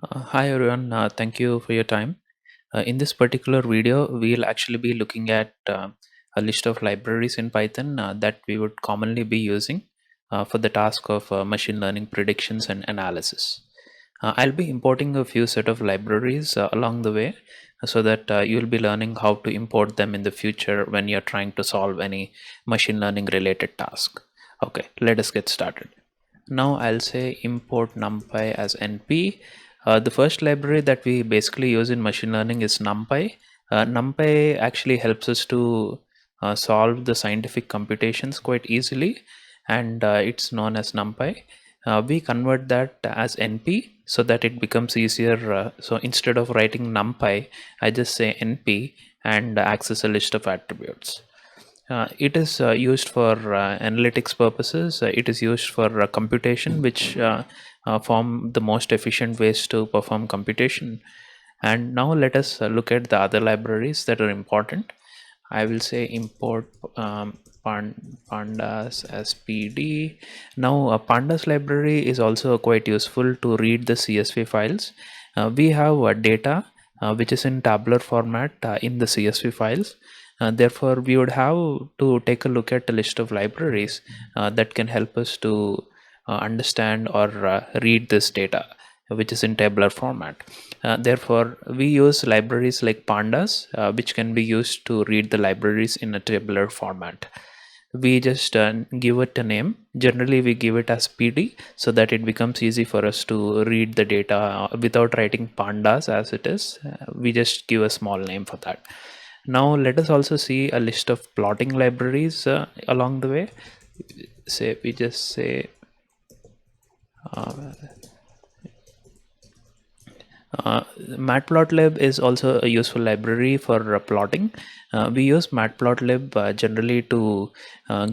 Hi everyone, thank you for your time. In this particular video, we'll actually be looking at a list of libraries in Python that we would commonly be using for the task of machine learning predictions and analysis. I'll be importing a few set of libraries along the way so that you'll be learning how to import them in the future when you're trying to solve any machine learning related task. Okay, let us get started. Now I'll say import numpy as np. The first library that we basically use in machine learning is numpy. Numpy actually helps us to solve the scientific computations quite easily, and it's known as numpy. We convert that as np so that it becomes easier. So instead of writing numpy, I just say np and access a list of attributes. It is used for analytics purposes. It is used for computation, which form the most efficient ways to perform computation. And now let us look at the other libraries that are important. I will say import pandas as pd. Now pandas library is also quite useful to read the csv files. We have data which is in tabular format in the csv files. Therefore we would have to take a look at a list of libraries that can help us to understand or read this data which is in tabular format. Therefore, we use libraries like pandas, which can be used to read the libraries in a tabular format. We just give it a name. Generally, we give it as PD so that it becomes easy for us to read the data without writing pandas as it is. We just give a small name for that. Now, let us also see a list of plotting libraries along the way. Say we just say Matplotlib is also a useful library for plotting. We use Matplotlib generally to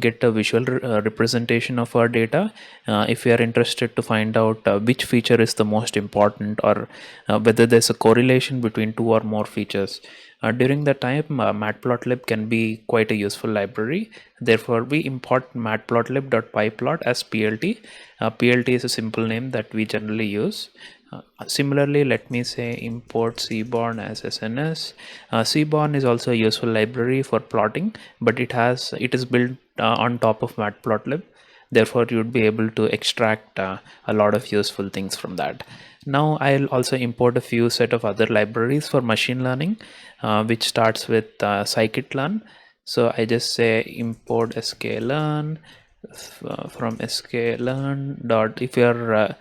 get a visual representation of our data. If we are interested to find out which feature is the most important, or whether there's a correlation between two or more features. During that time, Matplotlib can be quite a useful library. Therefore, we import matplotlib.pyplot as PLT. PLT is a simple name that we generally use. Similarly, let me say import seaborn as SNS. Seaborn is also a useful library for plotting, but it is built on top of matplotlib. Therefore, you would be able to extract a lot of useful things from that. Now I'll also import a few set of other libraries for machine learning, which starts with scikit-learn. So I just say import sklearn from sklearn dot. If you are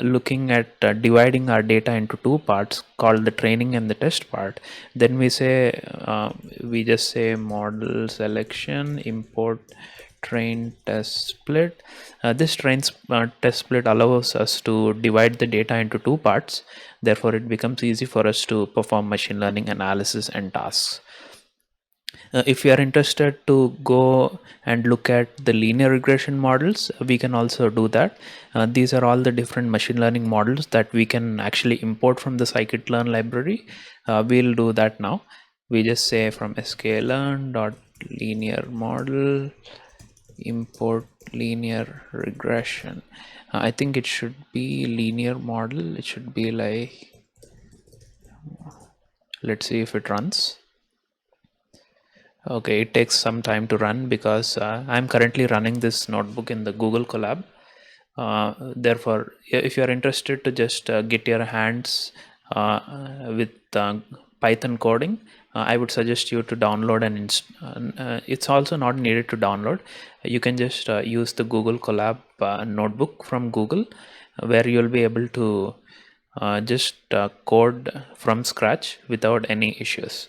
looking at dividing our data into two parts called the training and the test part, then we just say model selection import train test split. This test split allows us to divide the data into two parts. Therefore it becomes easy for us to perform machine learning analysis and tasks. If you are interested to go and look at the linear regression models, we can also do that. These are all the different machine learning models that we can actually import from the scikit-learn library. We'll do that now. We just say from sklearn dot linear model import linear regression. I think it should be linear model. It should be like, let's see if it runs. Okay, it takes some time to run because I'm currently running this notebook in the Google Colab. Therefore, if you are interested to just get your hands with Python coding, I would suggest you to download it's also not needed to download. You can just use the Google Colab notebook from Google, where you'll be able to just code from scratch without any issues.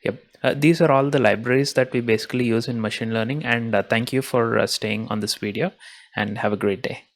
Yep. These are all the libraries that we basically use in machine learning, and thank you for staying on this video, and have a great day.